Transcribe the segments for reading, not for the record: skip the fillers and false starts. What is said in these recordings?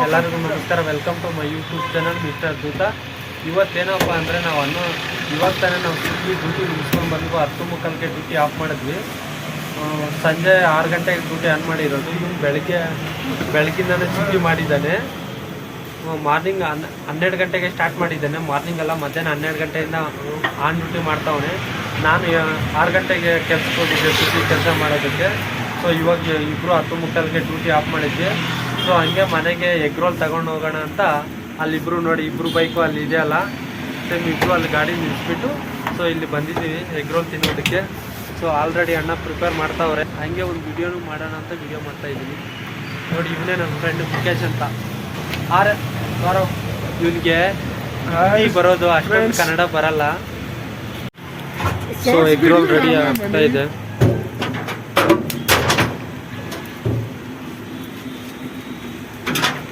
ಎಲ್ಲರಿಗೂ ನಮಸ್ಕಾರ. Welcome to my YouTube channel mister Dootha. ಇವತ್ತೇನಪ್ಪ ಅಂದರೆ ಇವಾಗ ತಾನೇ ನಾವು ಸ್ವಿಗ್ಗಿ ಡ್ಯೂಟಿ ಮುಗಿಸ್ಕೊಂಡು ಬಂದು 10:30ಕ್ಕೆ ಡ್ಯೂಟಿ ಆಫ್ ಮಾಡಿದ್ವಿ. ಸಂಜೆ 6 ಗಂಟೆಗೆ ಡ್ಯೂಟಿ ಆನ್ ಮಾಡಿರೋದು. ಇವನು ಬೆಳಗ್ಗಿಂದನೇ ಸ್ವಿಗ್ಗಿ ಮಾಡಿದ್ದಾನೆ. ಮಾರ್ನಿಂಗ್ 12 ಗಂಟೆಗೆ ಸ್ಟಾರ್ಟ್ ಮಾಡಿದ್ದಾನೆ. ಮಾರ್ನಿಂಗ್ ಅಲ್ಲ, ಮಧ್ಯಾಹ್ನ 12 ಗಂಟೆಯಿಂದ ಆನ್ ಡ್ಯೂಟಿ ಮಾಡ್ತಾವನೆ. ನಾನು 6 ಗಂಟೆಗೆ ಕೆಲ್ಸಕ್ಕೆ ಹೋಗಿದ್ದೆ ಸ್ವಿಗ್ಗಿ ಕೆಲಸ ಮಾಡೋದಕ್ಕೆ. ಸೊ ಇವಾಗ ಇಬ್ಬರು 10:30ಕ್ಕೆ ಡ್ಯೂಟಿ ಆಫ್ ಮಾಡಿದ್ವಿ. ಸೊ ಹಂಗೆ ಮನೆಗೆ ಎಗ್ ರೋಲ್ ತಗೊಂಡು ಹೋಗೋಣ ಅಂತ ಅಲ್ಲಿಬ್ಬರು ನೋಡಿ, ಇಬ್ಬರು ಬೈಕು ಅಲ್ಲಿ ಇದೆಯಲ್ಲ, ಸೇಮ್ ಇಬ್ಬರು ಅಲ್ಲಿ ಗಾಡಿ ನಿಲ್ಲಿಸ್ಬಿಟ್ಟು ಸೊ ಇಲ್ಲಿ ಬಂದಿದ್ದೀವಿ ಎಗ್ ರೋಲ್ ತಿನ್ನೋದಕ್ಕೆ. ಸೊ ಆಲ್ರೆಡಿ ಅಣ್ಣ ಪ್ರಿಪೇರ್ ಮಾಡ್ತಾವ್ರೆ. ಹಂಗೆ ಒಂದು ವಿಡಿಯೋನು ಮಾಡೋಣ ಅಂತ ವಿಡಿಯೋ ಮಾಡ್ತಾಯಿದ್ದೀನಿ. ನೋಡಿ, ಇವನೇ ನನ್ನ ಫ್ರೆಂಡ್ ಮುಖೇಶ್ ಅಂತ. ಇವನಿಗೆ ಹಿಂದಿ ಬರೋದು ಅಷ್ಟೊಂದು ಕನ್ನಡ ಬರಲ್ಲ. ಸೊ ಎಗ್ ರೋಲ್ ರೆಡಿ ಆಗ್ತಾ ಇದೆ.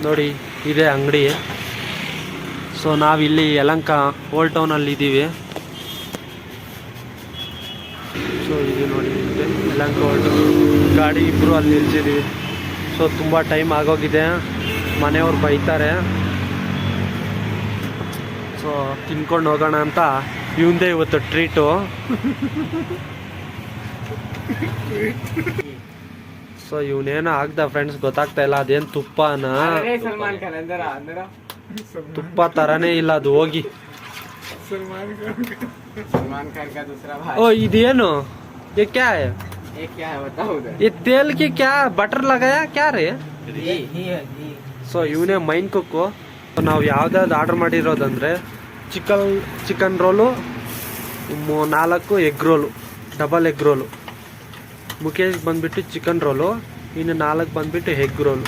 ನೋಡಿ, ಇದೇ ಅಂಗಡಿ. ಸೊ ನಾವಿಲ್ಲಿ ಯಲಹಂಕ ಓಲ್ಡ್ ಟೌನಲ್ಲಿ ಇದ್ದೀವಿ. ಸೊ ಇದು ನೋಡಿ, ಯಲಹಂಕ ಓಲ್ಡ್ ಗಾಡಿ ಇಬ್ಬರು ಅಲ್ಲಿ ನಿಲ್ಸಿದ್ದೀವಿ. ಸೊ ತುಂಬ ಟೈಮ್ ಆಗೋಗಿದೆ, ಮನೆಯವ್ರು ಬೈತಾರೆ. ಸೊ ತಿನ್ಕೊಂಡು ಹೋಗೋಣ ಅಂತ ಇವಂದೇ ಇವತ್ತು ಟ್ರೀಟು. ಸೊ ಇವನೇನೋ ಆಗ್ದ ಫ್ರೆಂಡ್ಸ್, ಗೊತ್ತಾಗ್ತಾ ಇಲ್ಲ. ಅದೇನು ತುಪ್ಪನ ತುಪ್ಪ ತರನೇ ಇಲ್ಲ ಅದು. ಹೋಗಿ ಓ ಇದೇನು ಕ್ಯಾ ये तेल की क्या बटर लगाया क्या रे? ಸೊ ಇವನೇ ಮೈನ್ ಕುಕ್ಕು. ನಾವು ಯಾವ್ದಾವ್ದು ಆರ್ಡರ್ ಮಾಡಿರೋದಂದ್ರೆ chicken roll, 4 egg roll, double egg roll. Mukesh ಬಂದ್ಬಿಟ್ಟು ಚಿಕನ್ ರೋಲು, ಇನ್ನು 4 ಬಂದ್ಬಿಟ್ಟು ಎಗ್ ರೋಲು.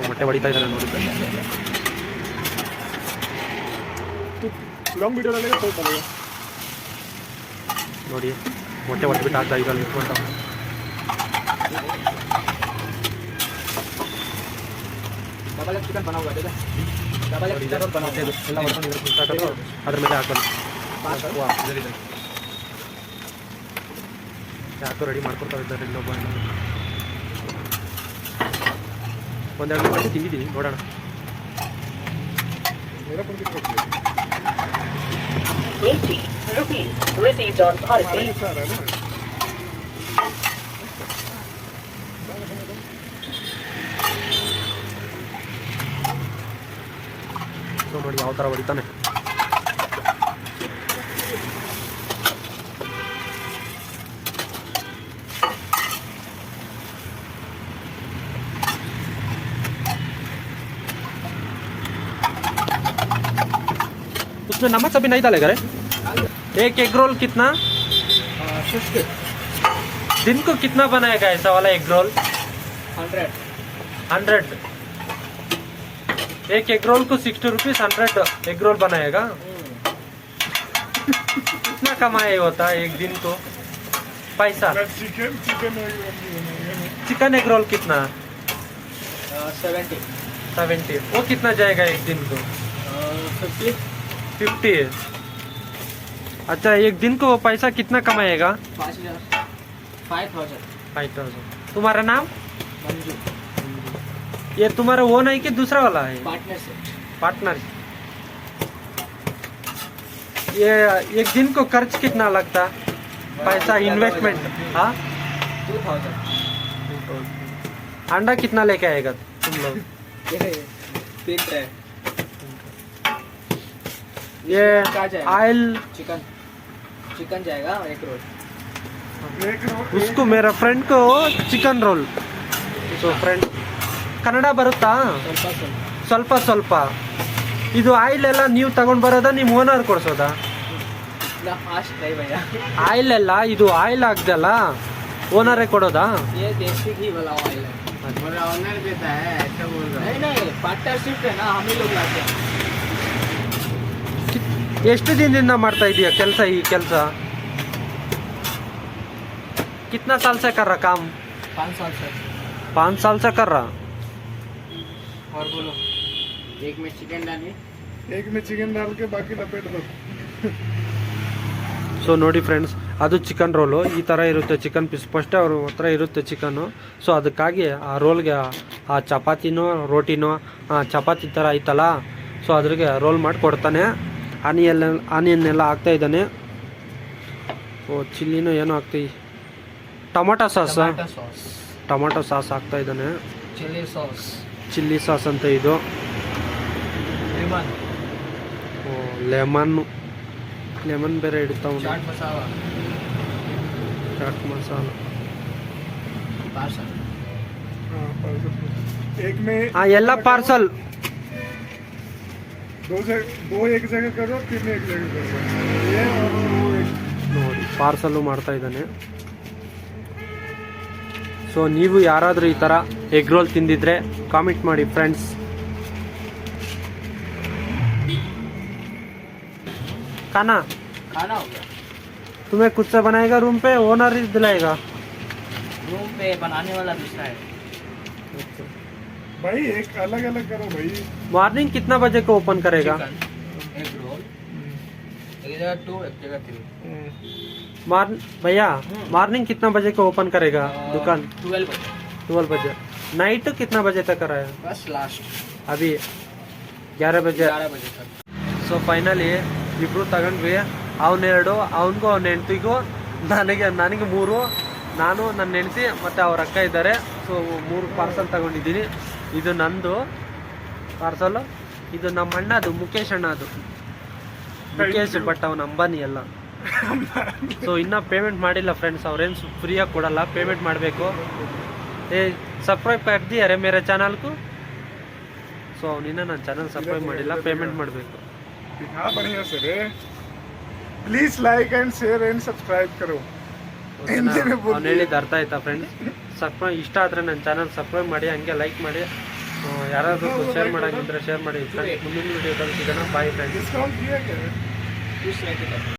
ಮೊಟ್ಟೆ ಹೊಡಿತಾ ಇದ್ದಾರೆ ನೋಡಿ. ನೋಡಿ, ಮೊಟ್ಟೆ ಹೊಡೆದ್ಬಿಟ್ಟು ಆಗ್ತಾ ಈಗ ನಿಂತ್ಕೊಂಡ. ಎಲ್ಲ ಹೊಡ್ಕೊಂಡು ಅದ್ರ ಮೇಲೆ ಹಾಕೋದು. ಯಾಕೋ ರೆಡಿ ಮಾಡ್ಕೊಡ್ತಾ ಇದ್ದಾರೆ ಇನ್ನೊಬ್ಬ. ಒಂದೆರಡು ಗಂಟೆ ತಿಂದಿದ್ದೀವಿ, ನೋಡೋಣ. ಸೊ ನೋಡಿ ಯಾವ ಥರ ಹೊಡಿತಾನೆ. उसमें नमक अभी नहीं डालेगा रे? एक एग रोल कितना? 60. दिन को कितना बनाएगा ऐसा वाला एग रोल? 100. एक एग रोल को 60 रुपीज, 100 एग रोल बनाएगा. कितना कमाए होता है एक दिन को पैसा? चिकन एग रोल कितना? 70. वो कितना जाएगा एक दिन को? 50. अच्छा, एक दिन को पैसा कितना कमाएगा? 5,000. तुम्हारा नाम? मंजू. ये तुम्हारा वो नहीं कि दूसरा वाला है? पार्टनर. ये एक दिन को खर्च कितना लगता पैसा इन्वेस्टमेंट? हाँ, 2,000. अंडा कितना लेके आएगा तुम लोग? ये ऑयल चिकन जाएगा एक रोल. उसको मेरा फ्रेंड को chicken roll. So friend, Kannada ಬರುತ್ತಾ? ಸ್ವಲ್ಪ. ಇದು ಆಯಿಲ್ ಎಲ್ಲ ನೀವು ತಗೊಂಡು ಬರೋದಾ, ನಿಮ್ಮ ಓನರ್ ಕೊಡ್ಸೋದಾ? ಆಯಿಲ್ ಎಲ್ಲ ಇದು ಆಯಿಲ್ ಆಗ್ದಲ್ಲ, ಓನರೇ ಕೊಡೋದಾ? ಎಷ್ಟು ದಿನದಿಂದ ಮಾಡ್ತಾ ಇದೀಯ ಕೆಲಸ ಈ ಕೆಲಸ कितना साल से कर रहा काम 5 साल से। 5 साल से कर रहा और बोलो, एक में चिकन डालिए। एक में चिकन डाल के बाकी लपेट दो। ಸೊ ನೋಡಿ ಫ್ರೆಂಡ್ಸ್, ಅದು ಚಿಕನ್ ರೋಲು ಈ ಥರ ಇರುತ್ತೆ. ಚಿಕನ್ ಪೀಸ್ ಫಸ್ಟೇ ಅವ್ರ ಹತ್ರ ಇರುತ್ತೆ ಚಿಕನ್ನು. ಸೊ ಅದಕ್ಕಾಗಿ ಆ ರೋಲ್ಗೆ ಆ ಚಪಾತಿನೋ ರೋಟಿನೋ ಚಪಾತಿ ಥರ ಐತಲ್ಲ, ಸೊ ಅದ್ರಿಗೆ ರೋಲ್ ಮಾಡಿ ಕೊಡ್ತಾನೆ. ಆನಿಯನ್ನೆಲ್ಲ ಹಾಕ್ತಾ ಇದ್ದಾನೆ. ಓ ಚಿಲ್ಲಿನೂ ಏನೋ ಹಾಕ್ತಿ, tomato sauce sauce, tomato sauce ಹಾಕ್ತಾ ಇದ್ದಾನೆ. चिली सॉस, ಚಿಲ್ಲಿ ಸಾಸ್ ಅಂತ ಇದು. लेमन, ಓ ಲೆಮನ್ ಬೇರೆ ಇಡ್ತಾ ಉಂಟು. चाट मसाला, ಚಾಟ್ ಮಸಾಲ. पार्सल। हाँ, पार्सल। एक में ಎಲ್ಲ ಪಾರ್ಸಲ್. दो एक जगह करो, तीन एक जगह करो। ये और वो एक। ನೋಡಿ ಪಾರ್ಸಲ್ಲು ಮಾಡ್ತಾ ಇದ್ದಾನೆ. ಸೊ ನೀವು ಯಾರಾದರೂ ಈ ಥರ ಎಗ್ ರೋಲ್ ತಿಂದಿದ್ರೆ ಕಾಮೆಂಟ್ ಮಾಡಿ ಫ್ರೆಂಡ್ಸ್. खाना खाना हो गया। तुम्हें खुद से बनाएगा रूम पे, ओनर ही दिलाएगा? रूम पे बनाने वाला दूसरा है। भाई एक अलग अलग करो भाई। मॉर्निंग कितना बजे को ओपन करेगा? चिकन, एग रोल, एक जगह 2, एक जगह 3। भैया मॉर्निंग कितना बजे को ओपन करेगा दुकान? 12 बजे 12 बजे। नाइट कितना बजे तक कराया? बस लास्ट अभी 11 बजे। 11 बजे तक। ಸೊ ಫೈನಲಿ ಇಬ್ರು ತಗೊಂಡ್ವಿ. ಅವನ್ನೆರಡು, ಅವನಿಗೂ ಅವನ ಹೆಂಡ್ತಿಗೂ, ನನಗೆ 3, ನಾನು ನನ್ನ ಹೆಂಡ್ತಿ ಮತ್ತು ಅವ್ರ ಅಕ್ಕ ಇದ್ದಾರೆ. ಸೊ 3 ಪಾರ್ಸಲ್ ತಗೊಂಡಿದ್ದೀನಿ. ಇದು ನಂದು ಪಾರ್ಸಲು, ಇದು ನಮ್ಮ ಅಣ್ಣದು, ಮುಖೇಶ್ ಅಣ್ಣದು. ಮುಖೇಶ್ ಬಟ್ ಅವನ ಅಂಬಾನಿ ಎಲ್ಲ. ಸೊ ಇನ್ನೂ ಪೇಮೆಂಟ್ ಮಾಡಿಲ್ಲ ಫ್ರೆಂಡ್ಸ್, ಅವ್ರೇನು ಫ್ರೀಯಾಗಿ ಕೊಡಲ್ಲ, ಪೇಮೆಂಟ್ ಮಾಡಬೇಕು. ಸಬ್ಸ್ಕ್ರೈಬ್ ಕರ್ದಿ ಅರೆ ಮೇರೆ ಚಾನಲ್ಗೂ. ಸೊ ಅವನಿನ್ನ ನನ್ನ ಚಾನಲ್ ಸಬ್ಸ್ಕ್ರೈಬ್ ಮಾಡಿಲ್ಲ, ಪೇಮೆಂಟ್ ಮಾಡಬೇಕು. हाँ बढ़िया sir, please like and share and subscribe करो। हिंदी में ಅವ್ನು ಹೇಳಿದ್ದು ಅರ್ಥ ಆಯ್ತಾ ಫ್ರೆಂಡ್ಸ್? ಸಬ್ಸ್ಕ್ರೈಬ್ ಇಷ್ಟ ಆದರೆ ನನ್ನ ಚಾನಲ್ ಸಬ್ಸ್ಕ್ರೈಬ್ ಮಾಡಿ, ಹಂಗೆ ಲೈಕ್ ಮಾಡಿ, ಯಾರಾದರೂ ಶೇರ್ ಮಾಡೋಂಗಿದ್ರೆ ಶೇರ್ ಮಾಡಿ. ಮುಂದಿನ ವಿಡಿಯೋದಲ್ಲಿ ಸಿಗೋಣ. Bye friends. डिस्काउंट किया क्या है? दूसरे के